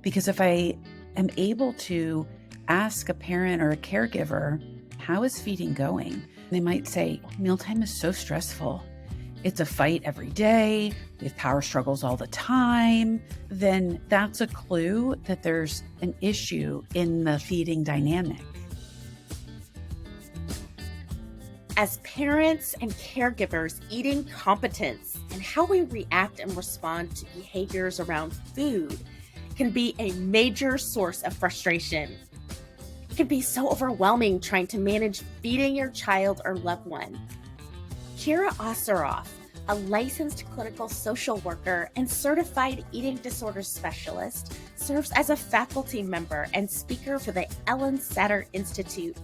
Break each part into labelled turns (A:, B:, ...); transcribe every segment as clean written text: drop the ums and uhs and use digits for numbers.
A: Because if I am able to ask a parent or a caregiver, how is feeding going? They might say, mealtime is so stressful. It's a fight every day. We have power struggles all the time. Then that's a clue that there's an issue in the feeding dynamic.
B: As parents and caregivers, eating competence and how we react and respond to behaviors around food can be a major source of frustration. It can be so overwhelming trying to manage feeding your child or loved one. Kira Osseroff, a licensed clinical social worker and certified eating disorders specialist, serves as a faculty member and speaker for the Ellen Satter Institute,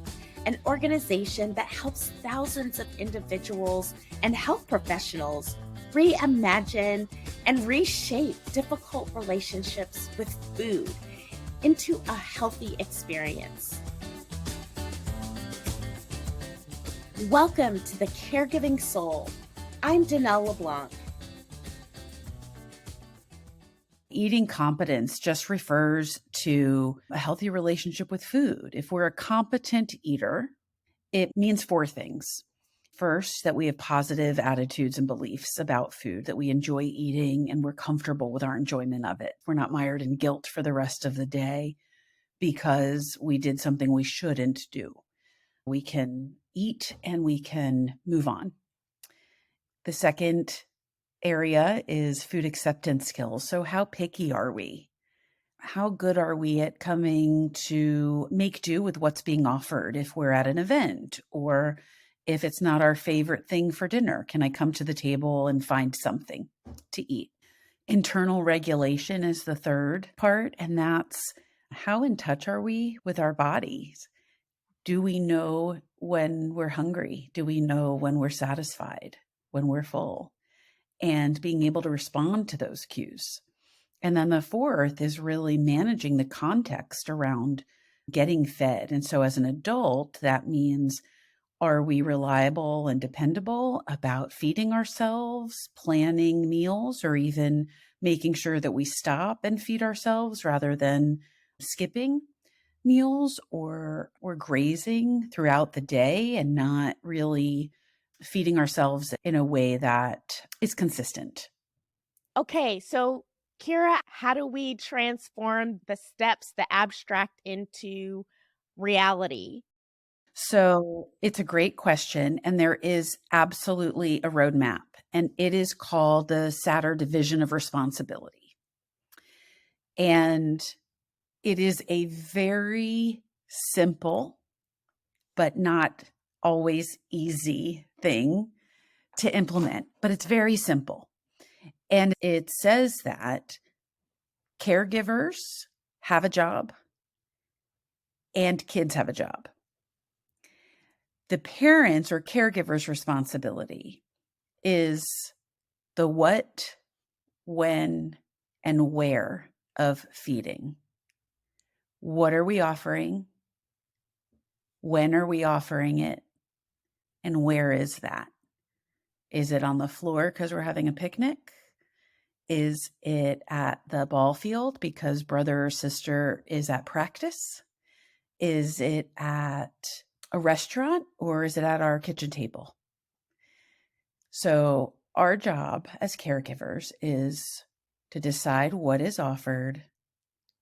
B: an organization that helps thousands of individuals and health professionals reimagine and reshape difficult relationships with food into a healthy experience. Welcome to the Caregiving Soul. I'm Danelle LeBlanc.
A: Eating competence just refers to a healthy relationship with food. If we're a competent eater, it means four things. First, that we have positive attitudes and beliefs about food, that we enjoy eating and we're comfortable with our enjoyment of it. We're not mired in guilt for the rest of the day because we did something we shouldn't do. We can eat and we can move on. The second area is food acceptance skills. So how picky are we? How good are we at coming to make do with what's being offered if we're at an event or if it's not our favorite thing for dinner? Can I come to the table and find something to eat? Internal regulation is the third part, and that's how in touch are we with our bodies? Do we know when we're hungry? Do we know when we're satisfied, when we're full? And being able to respond to those cues. And then the fourth is really managing the context around getting fed. And so as an adult, that means, are we reliable and dependable about feeding ourselves, planning meals, or even making sure that we stop and feed ourselves rather than skipping meals or grazing throughout the day and not really feeding ourselves in a way that is consistent.
B: Okay, so Kira, how do we transform the steps, the abstract into reality?
A: So it's a great question. And there is absolutely a roadmap, and it is called the Satter Division of Responsibility. And it is a very simple, but not always easy thing to implement, but it's very simple. And it says that caregivers have a job and kids have a job. The parents or caregiver's responsibility is the what, when, and where of feeding. What are we offering? When are we offering it? And where is that? Is it on the floor because we're having a picnic? Is it at the ball field because brother or sister is at practice? Is it at a restaurant or is it at our kitchen table? So our job as caregivers is to decide what is offered,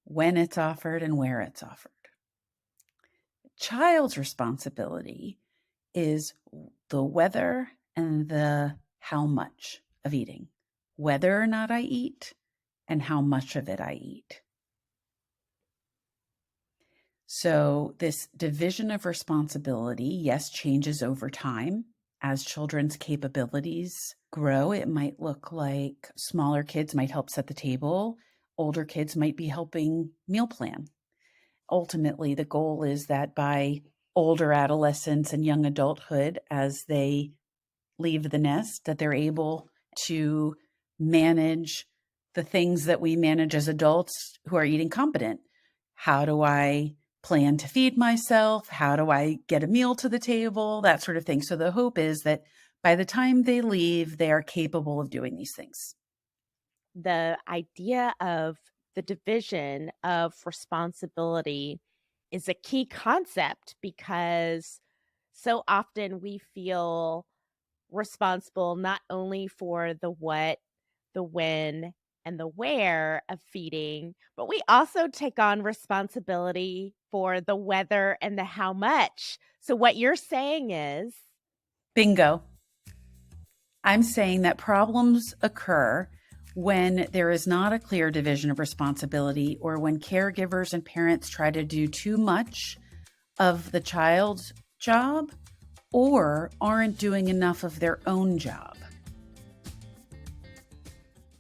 A: when it's offered, and where it's offered. Child's responsibility is the whether and the how much of eating, whether or not I eat and how much of it I eat. So this division of responsibility, yes, changes over time. As children's capabilities grow, it might look like smaller kids might help set the table. Older kids might be helping meal plan. Ultimately, the goal is that by older adolescence and young adulthood, as they leave the nest, that they're able to manage the things that we manage as adults who are eating competent. How do I plan to feed myself? How do I get a meal to the table? That sort of thing. So the hope is that by the time they leave, they are capable of doing these things.
B: The idea of the division of responsibility is a key concept because so often we feel responsible not only for the what, the when, and the where of feeding, but we also take on responsibility for the whether and the how much. So, what you're saying is,
A: Bingo. I'm saying that problems occur when there is not a clear division of responsibility or when caregivers and parents try to do too much of the child's job or aren't doing enough of their own job.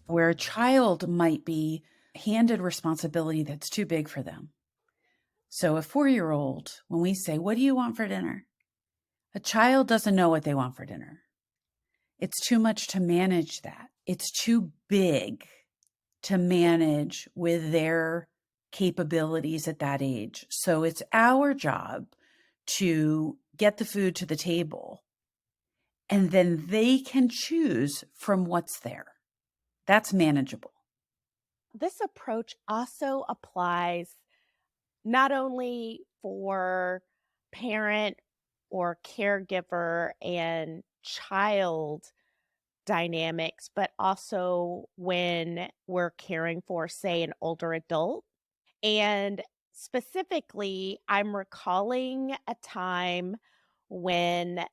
A: Where a child might be handed responsibility that's too big for them. So a 4-year-old, when we say, "What do you want for dinner?" A child doesn't know what they want for dinner. It's too much to manage that. It's too big to manage with their capabilities at that age. So it's our job to get the food to the table, and then they can choose from what's there. That's manageable.
B: this approach also applies not only for parent or caregiver and child dynamics, but also when we're caring for, say, an older adult. And specifically, I'm recalling a time when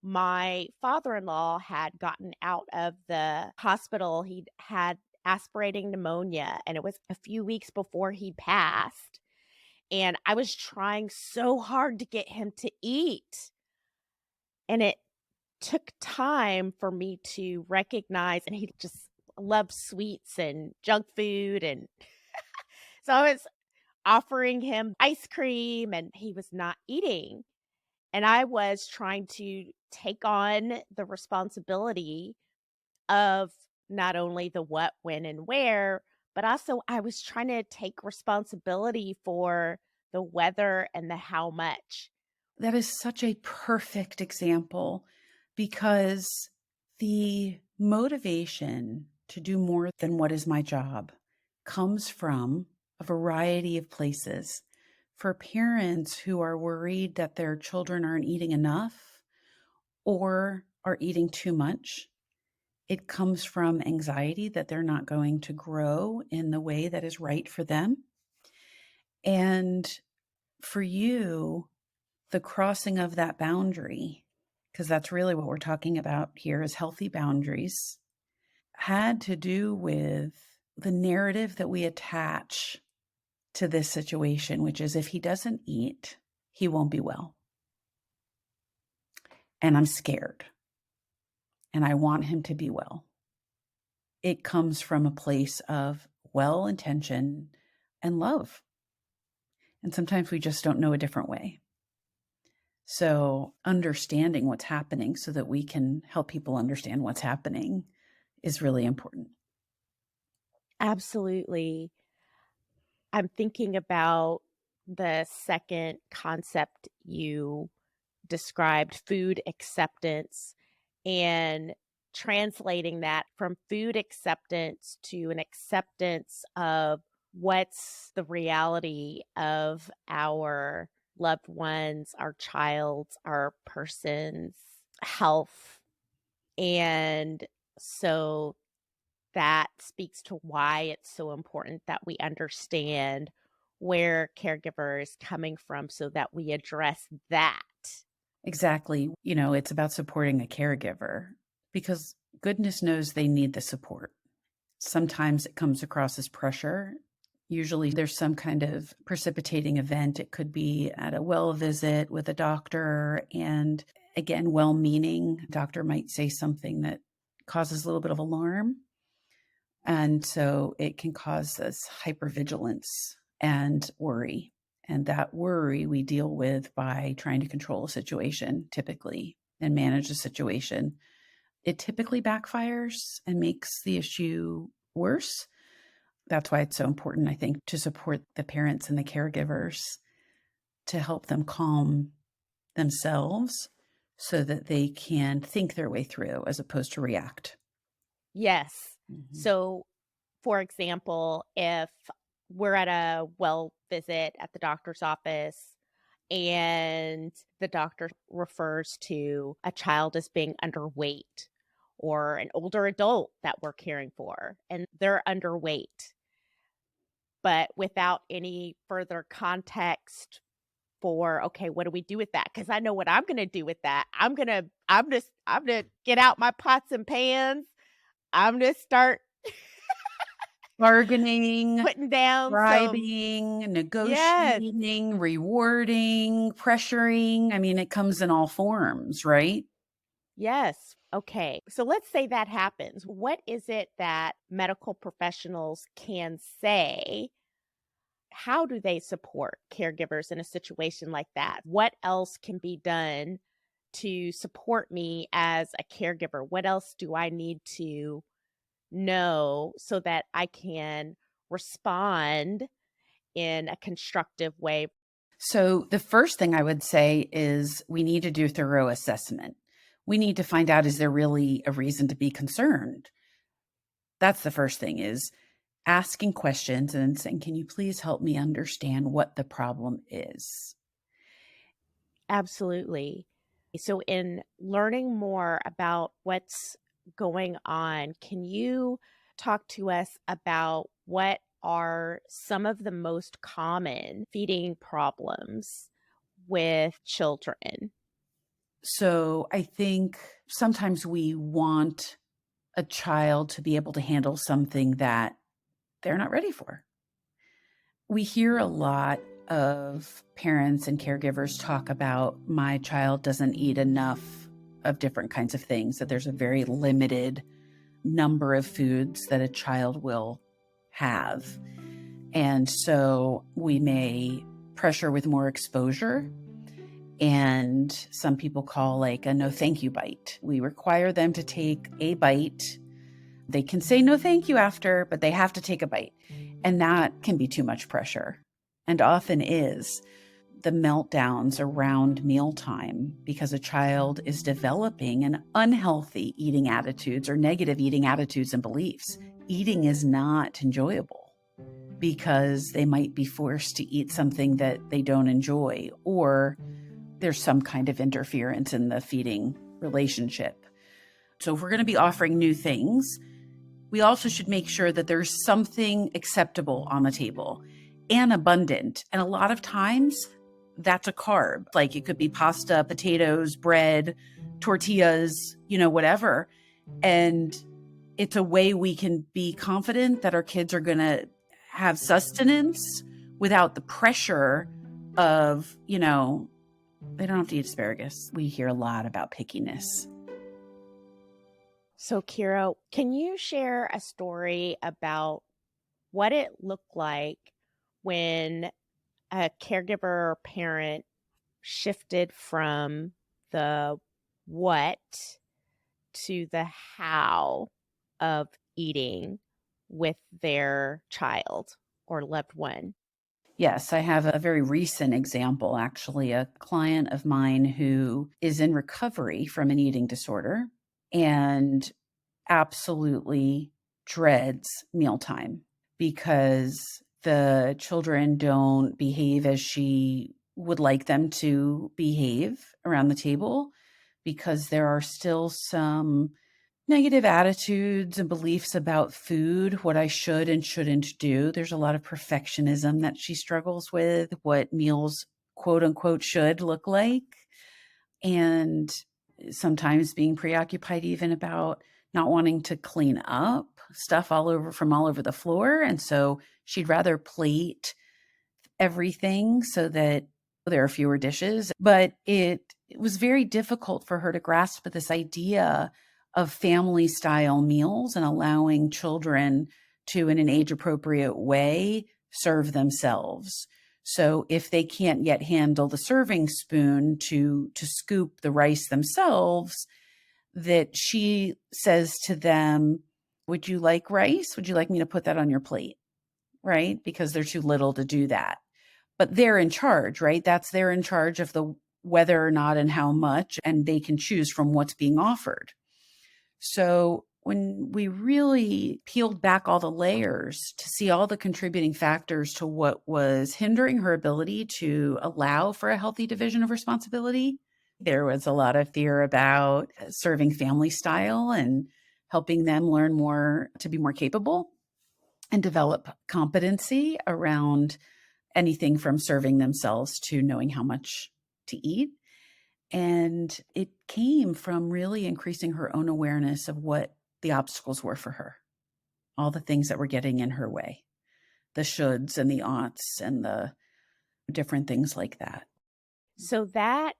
B: my father in law had gotten out of the hospital. He'd had aspirating pneumonia, and it was a few weeks before he passed. And I was trying so hard to get him to eat. And it took time for me to recognize, and he just loved sweets and junk food. And so I was offering him ice cream, and he was not eating. And I was trying to take on the responsibility of not only the what, when, and where, but also I was trying to take responsibility for the whether and the how much.
A: That is such a perfect example because the motivation to do more than what is my job comes from a variety of places. For parents who are worried that their children aren't eating enough or are eating too much, it comes from anxiety that they're not going to grow in the way that is right for them. And for you, the crossing of that boundary, because that's really what we're talking about here is healthy boundaries, had to do with the narrative that we attach to this situation, which is if he doesn't eat, he won't be well. And I'm scared. And I want him to be well. It comes from a place of well intention and love. And sometimes we just don't know a different way. So understanding what's happening so that we can help people understand what's happening is really important.
B: Absolutely. I'm thinking about the second concept you described, food acceptance, and translating that from food acceptance to an acceptance of what's the reality of our loved ones, our child's, our person's health. And so that speaks to why it's so important that we understand where caregiver is coming from so that we address that.
A: Exactly. It's about supporting a caregiver because goodness knows they need the support. Sometimes it comes across as pressure. Usually there's some kind of precipitating event. It could be at a well visit with a doctor. And again, well-meaning doctor might say something that causes a little bit of alarm. And so it can cause this hypervigilance and worry. And that worry we deal with by trying to control a situation typically and manage a situation. It typically backfires and makes the issue worse. That's why it's so important, I think, to support the parents and the caregivers to help them calm themselves so that they can think their way through as opposed to react.
B: Yes.
A: Mm-hmm.
B: So, for example, if we're at a well visit at the doctor's office, and the doctor refers to a child as being underweight or an older adult that we're caring for, and they're underweight, but without any further context for, okay, what do we do with that? Because I know what I'm going to do with that. I'm gonna get out my pots and pans. I'm gonna start
A: Bargaining,
B: putting down some.
A: bribing,
B: Yes.
A: negotiating, rewarding, pressuring. I mean, it comes in all forms, right?
B: Yes. Okay. So let's say that happens. What is it that medical professionals can say? How do they support caregivers in a situation like that? What else can be done to support me as a caregiver? What else do I need to know so that I can respond in a constructive way?
A: So, the first thing I would say is we need to do thorough assessment. We need to find out, is there really a reason to be concerned? That's the first thing, is asking questions and saying, can you please help me understand what the problem is?
B: Absolutely. So, in learning more about what's going on, can you talk to us about what are some of the most common feeding problems with children?
A: So, I think sometimes we want a child to be able to handle something that they're not ready for. We hear a lot of parents and caregivers talk about, my child doesn't eat enough of different kinds of things, that there's a very limited number of foods that a child will have. And so we may pressure with more exposure. And some people call like a no thank you bite. We require them to take a bite. They can say no thank you after, but they have to take a bite. And that can be too much pressure, and often is. The meltdowns around mealtime because a child is developing an unhealthy eating attitudes or negative eating attitudes and beliefs. Eating is not enjoyable because they might be forced to eat something that they don't enjoy, or there's some kind of interference in the feeding relationship. So if we're going to be offering new things, we also should make sure that there's something acceptable on the table and abundant. And a lot of times that's a carb. Like it could be pasta, potatoes, bread, tortillas, whatever. And it's a way we can be confident that our kids are going to have sustenance without the pressure of, they don't have to eat asparagus. We hear a lot about pickiness.
B: So, Kira, can you share a story about what it looked like when a caregiver or parent shifted from the what to the how of eating with their child or loved one?
A: Yes, I have a very recent example, actually, a client of mine who is in recovery from an eating disorder and absolutely dreads mealtime because the children don't behave as she would like them to behave around the table, because there are still some negative attitudes and beliefs about food, what I should and shouldn't do. There's a lot of perfectionism that she struggles with, what meals, quote unquote, should look like. And sometimes being preoccupied even about not wanting to clean up stuff all over the floor. And so she'd rather plate everything so that there are fewer dishes. But it was very difficult for her to grasp this idea of family style meals and allowing children to, in an age appropriate way, serve themselves. So if they can't yet handle the serving spoon to scoop the rice themselves, that she says to them, would you like rice? Would you like me to put that on your plate? Right? Because they're too little to do that. But they're in charge, right? They're in charge of the whether or not and how much, and they can choose from what's being offered. So when we really peeled back all the layers to see all the contributing factors to what was hindering her ability to allow for a healthy division of responsibility, there was a lot of fear about serving family style and helping them learn more to be more capable and develop competency around anything from serving themselves to knowing how much to eat. And it came from really increasing her own awareness of what the obstacles were for her, all the things that were getting in her way, the shoulds and the oughts and the different things like that.
B: So that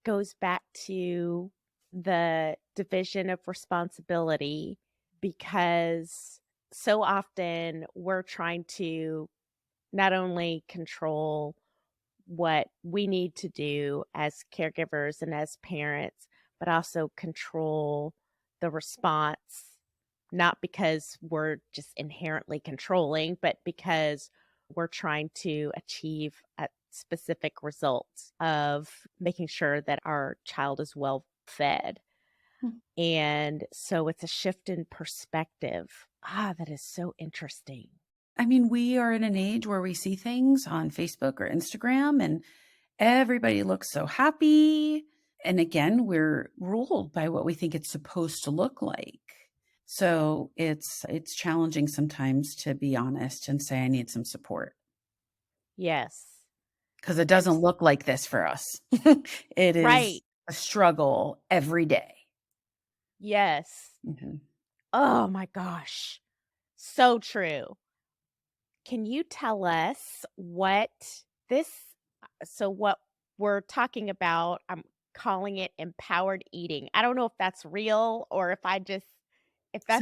B: goes back to the division of responsibility, because so often we're trying to not only control what we need to do as caregivers and as parents, but also control the response, not because we're just inherently controlling, but because we're trying to achieve a specific results of making sure that our child is well fed.
A: Hmm.
B: And so it's a shift in perspective. That is so interesting.
A: I mean, we are in an age where we see things on Facebook or Instagram and everybody looks so happy. And again, we're ruled by what we think it's supposed to look like. So it's challenging sometimes to be honest and say, I need some support.
B: Yes.
A: Because it doesn't look like this for us. It is
B: Right.
A: a struggle every day.
B: Yes.
A: Mm-hmm.
B: Oh my gosh. So true. Can you tell us what this, so what we're talking about, I'm calling it empowered eating. I don't know if that's real or if that's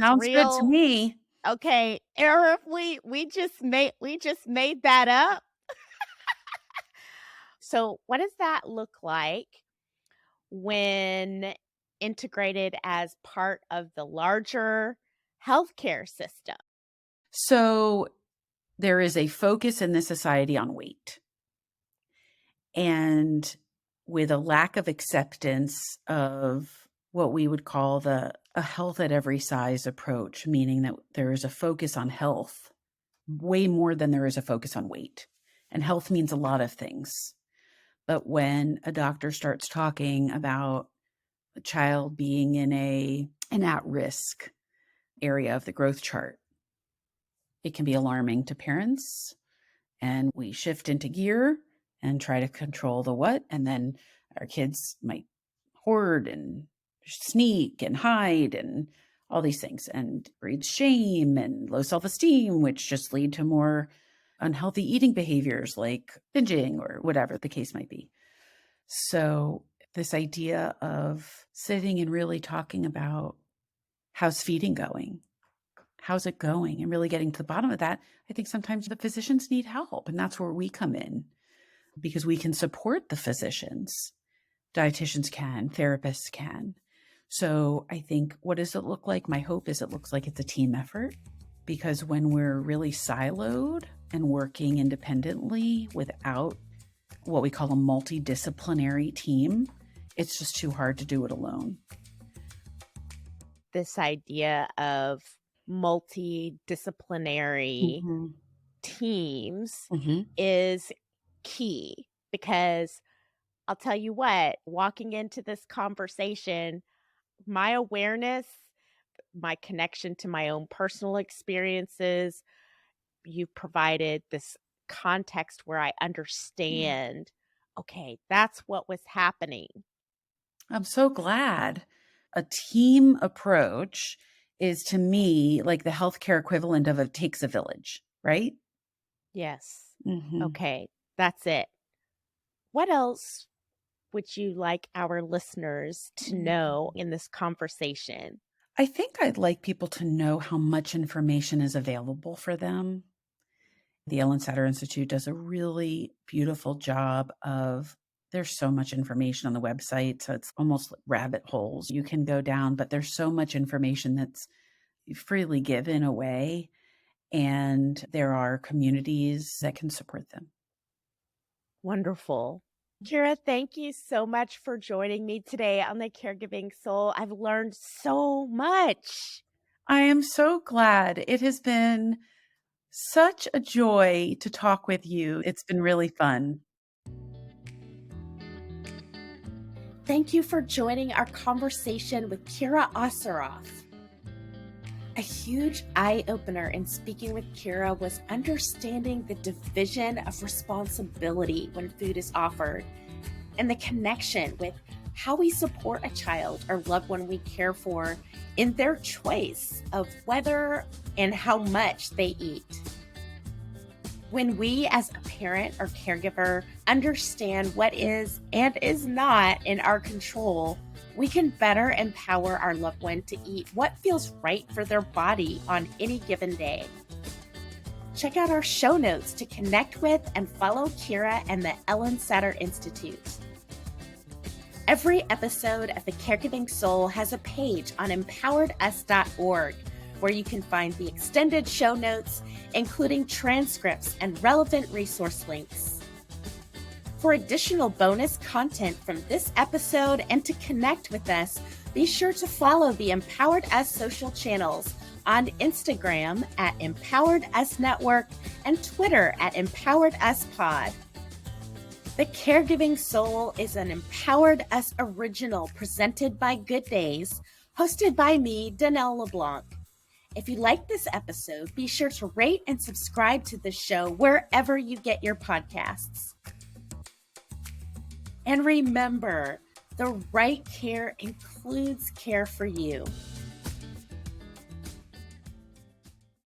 A: Sounds good to
B: real.
A: me.
B: Okay. Or if we just made that up. So what does that look like when integrated as part of the larger healthcare system?
A: So there is a focus in this society on weight. And with a lack of acceptance of what we would call a health at every size approach, meaning that there is a focus on health way more than there is a focus on weight. And health means a lot of things. But when a doctor starts talking about a child being in an at-risk area of the growth chart, it can be alarming to parents. And we shift into gear and try to control the what. And then our kids might hoard and sneak and hide and all these things, and breeds shame and low self-esteem, which just lead to more unhealthy eating behaviors like binging or whatever the case might be. So this idea of sitting and really talking about how's feeding going? How's it going? And really getting to the bottom of that. I think sometimes the physicians need help, and that's where we come in, because we can support the physicians. Dietitians can, therapists can. So I think, what does it look like? My hope is it looks like it's a team effort, because when we're really siloed and working independently without what we call a multidisciplinary team, it's just too hard to do it alone.
B: This idea of multidisciplinary teams is key, because I'll tell you what, walking into this conversation, my awareness, my connection to my own personal experiences, you've provided this context where I understand, okay, that's what was happening.
A: I'm so glad. A team approach is, to me, like the healthcare equivalent of it takes a village, right?
B: Yes.
A: Mm-hmm.
B: Okay, that's it. What else would you like our listeners to know in this conversation?
A: I think I'd like people to know how much information is available for them. The Ellen Satter Institute does a really beautiful job of, there's so much information on the website, so it's almost like rabbit holes you can go down, but there's so much information that's freely given away, and there are communities that can support them.
B: Wonderful. Kira, thank you so much for joining me today on the Caregiving Soul. I've learned so much.
A: I am so glad. It has been such a joy to talk with you. It's been really fun.
B: Thank you for joining our conversation with Kira Osseroff. A huge eye-opener in speaking with Kira was understanding the division of responsibility when food is offered and the connection with how we support a child or loved one we care for in their choice of whether and how much they eat. When we as a parent or caregiver understand what is and is not in our control, we can better empower our loved one to eat what feels right for their body on any given day. Check out our show notes to connect with and follow Kira and the Ellen Satter Institute. Every episode of The Caregiving Soul has a page on empoweredus.org where you can find the extended show notes, including transcripts and relevant resource links. For additional bonus content from this episode and to connect with us, be sure to follow the Empowered Us social channels on Instagram at Empowered Us Network and Twitter at Empowered Us Pod. The Caregiving Soul is an Empowered Us original presented by Good Days, hosted by me, Danelle LeBlanc. If you like this episode, be sure to rate and subscribe to the show wherever you get your podcasts. And remember, the right care includes care for you.